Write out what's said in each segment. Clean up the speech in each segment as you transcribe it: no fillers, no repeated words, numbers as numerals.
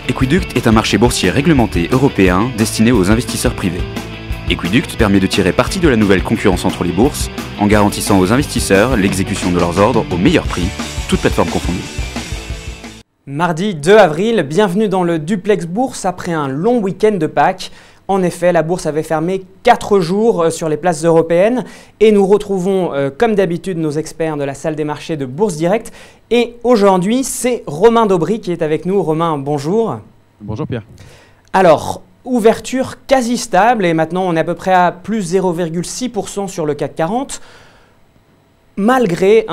Equiduct est un marché boursier réglementé européen destiné aux investisseurs privés. Equiduct permet de tirer parti de la nouvelle concurrence entre les bourses en garantissant aux investisseurs l'exécution de leurs ordres au meilleur prix, toutes plateformes confondues. Mardi 2 avril, bienvenue dans le Duplex Bourse après un long week-end de Pâques. En effet, la bourse avait fermé 4 jours sur les places européennes et nous retrouvons comme d'habitude nos experts de la salle des marchés de Bourse Direct. Et aujourd'hui, c'est Romain Daubry qui est avec nous. Romain, bonjour. Bonjour Pierre. Alors, ouverture quasi stable et maintenant on est à peu près à plus 0,6% sur le CAC 40. Malgré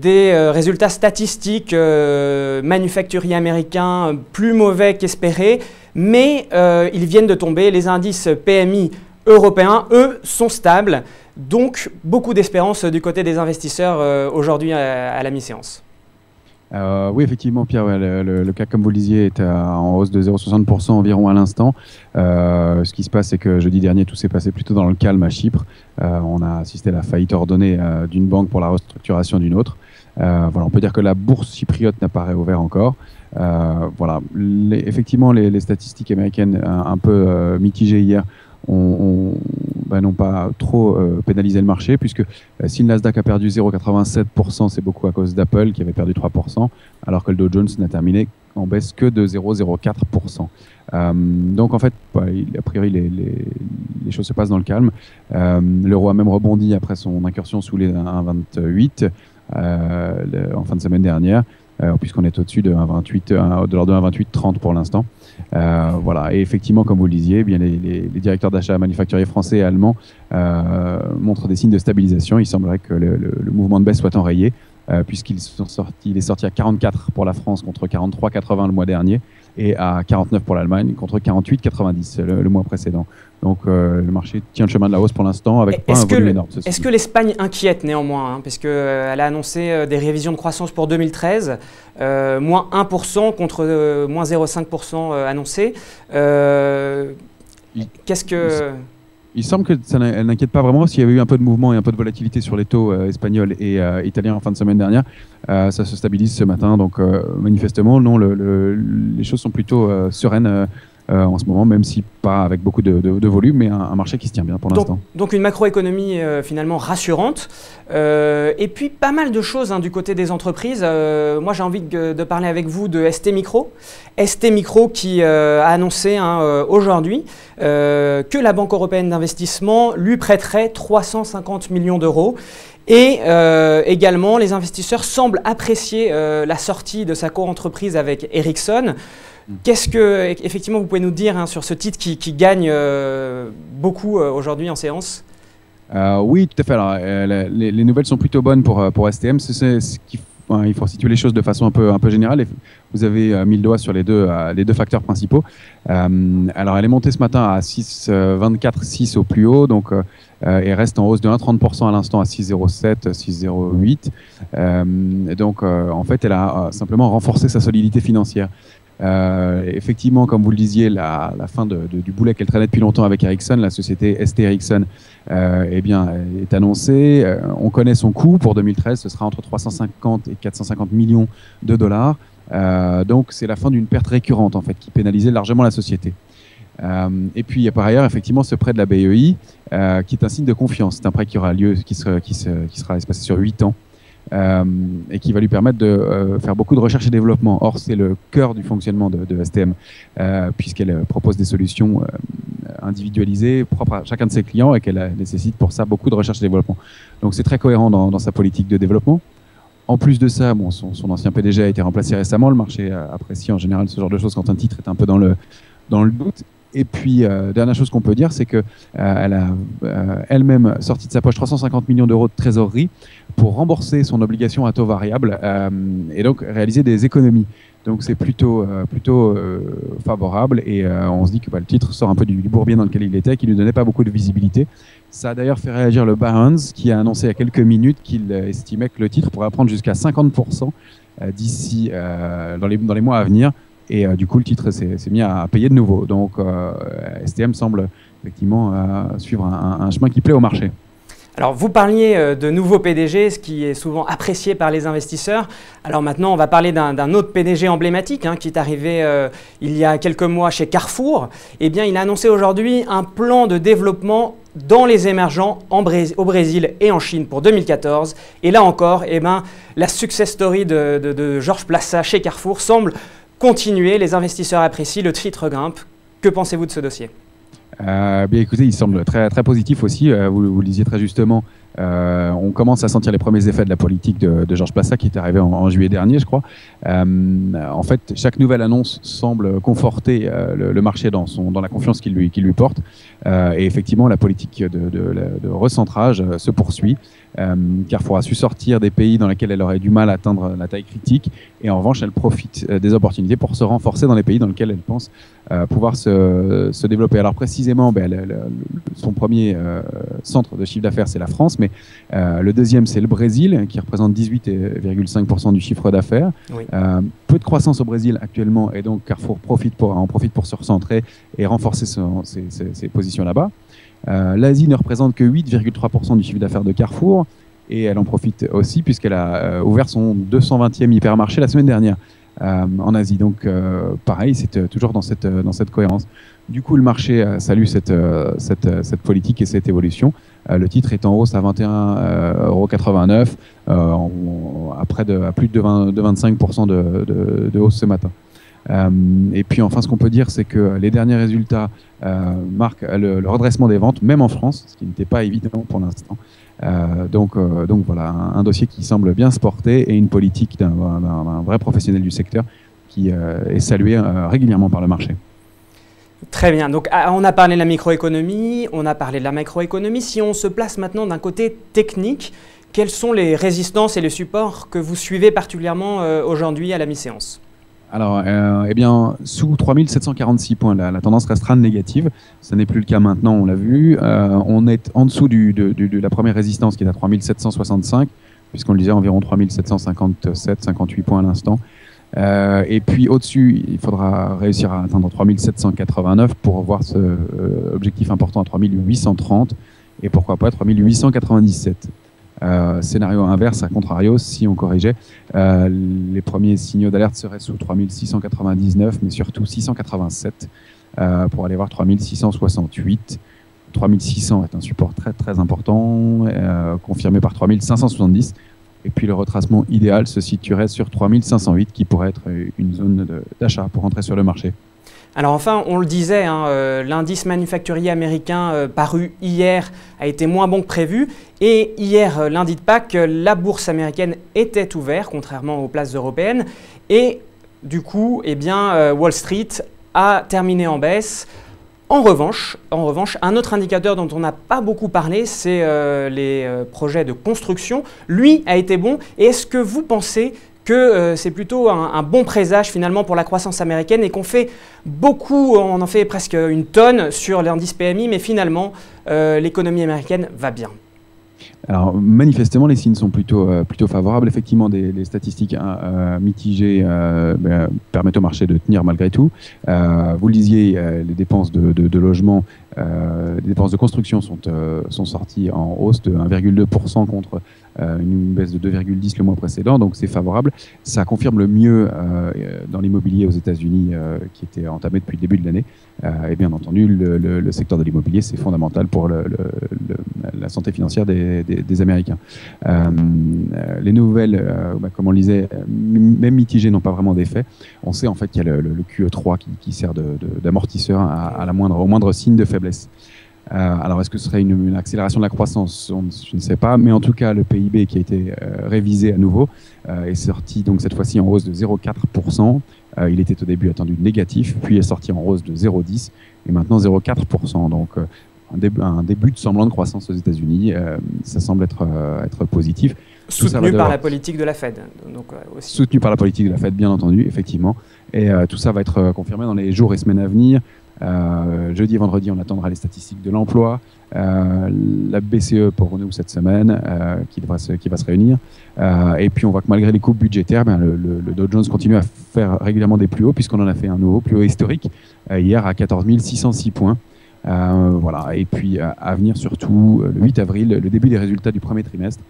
des résultats statistiques manufacturiers américains plus mauvais qu'espérés, mais ils viennent de tomber. Les indices PMI européens, eux, sont stables. Donc, beaucoup d'espérance du côté des investisseurs aujourd'hui à la mi-séance. Oui, effectivement, Pierre, ouais, le CAC, comme vous le disiez, est en hausse de 0,60% environ à l'instant. Ce qui se passe, c'est que jeudi dernier, tout s'est passé plutôt dans le calme à Chypre. On a assisté à la faillite ordonnée d'une banque pour la restructuration d'une autre. Voilà, on peut dire que la bourse chypriote n'a pas réouvert encore. Voilà, effectivement, les statistiques américaines un peu mitigées hier n'ont pas trop pénalisé le marché, puisque si le Nasdaq a perdu 0,87%, c'est beaucoup à cause d'Apple qui avait perdu 3%, alors que le Dow Jones n'a terminé en baisse que de 0,04%. Donc en fait, a priori, les choses se passent dans le calme. L'euro a même rebondi après son incursion sous les 1,28 en fin de semaine dernière. Puisqu'on est au-dessus de 1,28, de l'ordre de 1,28,30 pour l'instant. Voilà. Et effectivement, comme vous le disiez, eh bien, les directeurs d'achat manufacturiers français et allemands montrent des signes de stabilisation. Il semblerait que le mouvement de baisse soit enrayé, puisqu'il est sorti à 44 pour la France contre 43,80 le mois dernier, et à 49 pour l'Allemagne contre 48,90 le mois précédent. Donc le marché tient le chemin de la hausse pour l'instant avec pas un volume énorme. Est-ce que l'Espagne inquiète néanmoins, parce qu'elle a annoncé des révisions de croissance pour 2013, moins 1% contre moins 0,5% annoncé. Qu'est-ce que... Il semble qu'elle n'inquiète pas vraiment. S'il y avait eu un peu de mouvement et un peu de volatilité sur les taux espagnols et italiens en fin de semaine dernière, ça se stabilise ce matin. Donc manifestement, non, les choses sont plutôt sereines en ce moment, même si pas avec beaucoup de volume, mais un marché qui se tient bien pour l'instant. Donc une macroéconomie finalement rassurante. Et puis pas mal de choses du côté des entreprises. Moi j'ai envie de parler avec vous de ST Micro. ST Micro qui a annoncé aujourd'hui que la Banque européenne d'investissement lui prêterait 350 millions d'euros. Et également, les investisseurs semblent apprécier la sortie de sa co-entreprise avec Ericsson. Qu'est-ce que, effectivement, vous pouvez nous dire sur ce titre qui gagne beaucoup aujourd'hui en séance? Oui, tout à fait. Alors, les nouvelles sont plutôt bonnes pour STM. Il faut situer les choses de façon un peu générale. Et vous avez mis le doigt sur les deux facteurs principaux. Alors, elle est montée ce matin à 6,24,6 au plus haut, donc et reste en hausse de 1,30% à l'instant à 6,07, 6,08. Donc, en fait, elle a simplement renforcé sa solidité financière. Effectivement, comme vous le disiez, la fin du boulet qu'elle traînait depuis longtemps avec Ericsson, la société ST Ericsson, eh bien, est annoncée. On connaît son coût pour 2013, ce sera entre 350 et 450 millions de dollars. Donc, c'est la fin d'une perte récurrente en fait, qui pénalisait largement la société. Et puis, par ailleurs, effectivement, ce prêt de la BEI, qui est un signe de confiance. C'est un prêt qui aura lieu, qui sera espacé sur 8 ans. Et qui va lui permettre de faire beaucoup de recherche et développement. Or, c'est le cœur du fonctionnement de STM, puisqu'elle propose des solutions individualisées, propres à chacun de ses clients, et qu'elle nécessite pour ça beaucoup de recherche et développement. Donc, c'est très cohérent dans sa politique de développement. En plus de ça, bon, son ancien PDG a été remplacé récemment. Le marché apprécie en général ce genre de choses quand un titre est un peu dans le doute. Et puis, dernière chose qu'on peut dire, c'est qu'elle a elle-même sorti de sa poche 350 millions d'euros de trésorerie pour rembourser son obligation à taux variable et donc réaliser des économies. Donc, c'est plutôt favorable et on se dit que le titre sort un peu du bourbier dans lequel il était, qui ne lui donnait pas beaucoup de visibilité. Ça a d'ailleurs fait réagir le Barron's qui a annoncé il y a quelques minutes qu'il estimait que le titre pourrait prendre jusqu'à 50% d'ici dans les mois à venir. Et du coup, le titre s'est mis à payer de nouveau. Donc, STM semble effectivement suivre un chemin qui plaît au marché. Alors, vous parliez de nouveaux PDG, ce qui est souvent apprécié par les investisseurs. Alors maintenant, on va parler d'un autre PDG emblématique qui est arrivé il y a quelques mois chez Carrefour. Eh bien, il a annoncé aujourd'hui un plan de développement dans les émergents au Brésil et en Chine pour 2014. Et là encore, la success story de Georges Plassa chez Carrefour semble continuer. Les investisseurs apprécient, le titre grimpe. Que pensez-vous de ce dossier ? Bien écoutez, il semble très, très positif aussi. Vous le disiez très justement. On commence à sentir les premiers effets de la politique de Georges Plassa qui est arrivé en juillet dernier, je crois. En fait, chaque nouvelle annonce semble conforter le marché dans la confiance qu'il lui porte. Et effectivement, la politique de recentrage se poursuit. Carrefour a su sortir des pays dans lesquels elle aurait du mal à atteindre la taille critique. Et en revanche, elle profite des opportunités pour se renforcer dans les pays dans lesquels elle pense pouvoir se développer. Alors précisément, son premier centre de chiffre d'affaires, c'est la France, mais le deuxième, c'est le Brésil, qui représente 18,5% du chiffre d'affaires. Oui. Peu de croissance au Brésil actuellement, et donc Carrefour en profite pour se recentrer et renforcer ses positions là-bas. L'Asie ne représente que 8,3% du chiffre d'affaires de Carrefour, et elle en profite aussi puisqu'elle a ouvert son 220e hypermarché la semaine dernière en Asie. Donc pareil, c'est toujours dans cette cohérence. Du coup, le marché salue cette politique et cette évolution. Le titre est en hausse à 21,89 €, à plus de 25% de hausse ce matin. Et puis enfin, ce qu'on peut dire, c'est que les derniers résultats marquent le redressement des ventes, même en France, ce qui n'était pas évident pour l'instant. Donc voilà, un dossier qui semble bien se porter et une politique d'un vrai professionnel du secteur qui est salué régulièrement par le marché. Très bien, donc on a parlé de la microéconomie, on a parlé de la macroéconomie. Si on se place maintenant d'un côté technique, quelles sont les résistances et les supports que vous suivez particulièrement aujourd'hui à la mi-séance ? Alors, sous 3746 points, la tendance restera négative. Ce n'est plus le cas maintenant, on l'a vu. On est en dessous de la première résistance qui est à 3765, puisqu'on le disait environ 3757, 58 points à l'instant. Et puis au-dessus, il faudra réussir à atteindre 3789 pour voir ce objectif important à 3830 et pourquoi pas 3897. Scénario inverse, à contrario, si on corrigeait, les premiers signaux d'alerte seraient sous 3699, mais surtout 687 pour aller voir 3668. 3600 est un support très très important, confirmé par 3570. Et puis le retracement idéal se situerait sur 3508, qui pourrait être une zone d'achat pour entrer sur le marché. Alors enfin, on le disait, l'indice manufacturier américain paru hier a été moins bon que prévu. Et hier, lundi de Pâques, la bourse américaine était ouverte, contrairement aux places européennes. Et du coup, Wall Street a terminé en baisse. En revanche, un autre indicateur dont on n'a pas beaucoup parlé, c'est les projets de construction. Lui a été bon. Et est-ce que vous pensez que c'est plutôt un bon présage finalement pour la croissance américaine et qu'on fait beaucoup, on en fait presque une tonne sur l'indice PMI, mais finalement l'économie américaine va bien? Alors manifestement, les signes sont plutôt favorables. Effectivement, des statistiques mitigées permettent au marché de tenir malgré tout. Vous le disiez, les dépenses de logement, les dépenses de construction sont sorties en hausse de 1,2% contre une baisse de 2,10 le mois précédent, donc c'est favorable. Ça confirme le mieux dans l'immobilier aux États-Unis qui était entamé depuis le début de l'année. Et bien entendu, le secteur de l'immobilier, c'est fondamental pour la santé financière des Américains. Les nouvelles, comme on le disait, même mitigées, n'ont pas vraiment d'effet. On sait en fait qu'il y a le QE3 qui sert d'amortisseur au moindre signe de faiblesse. Alors, est-ce que ce serait une accélération de la croissance? Je ne sais pas, mais en tout cas, le PIB qui a été révisé à nouveau est sorti donc cette fois-ci en hausse de 0,4%. Il était au début attendu négatif, puis est sorti en hausse de 0,10% et maintenant 0,4%. Donc, un début de semblant de croissance aux États-Unis, ça semble être positif. Soutenu par la politique de la Fed. Donc, aussi. Soutenu par la politique de la Fed, bien entendu, effectivement. Et tout ça va être confirmé dans les jours et semaines à venir. Jeudi et vendredi, on attendra les statistiques de l'emploi, la BCE pour nous cette semaine qui va se réunir, et puis on voit que malgré les coupes budgétaires, le Dow Jones continue à faire régulièrement des plus hauts, puisqu'on en a fait un nouveau plus haut historique hier à 14 606 points. Voilà. Et puis à venir surtout le 8 avril, le début des résultats du premier trimestre,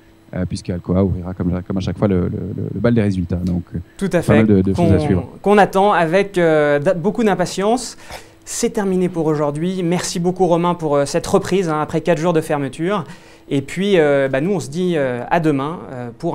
puisque Alcoa ouvrira comme à chaque fois le bal des résultats. Donc tout à fait, pas mal de choses à suivre. Qu'on attend avec beaucoup d'impatience. C'est terminé pour aujourd'hui. Merci beaucoup Romain pour cette reprise après 4 jours de fermeture. Et puis nous on se dit à demain pour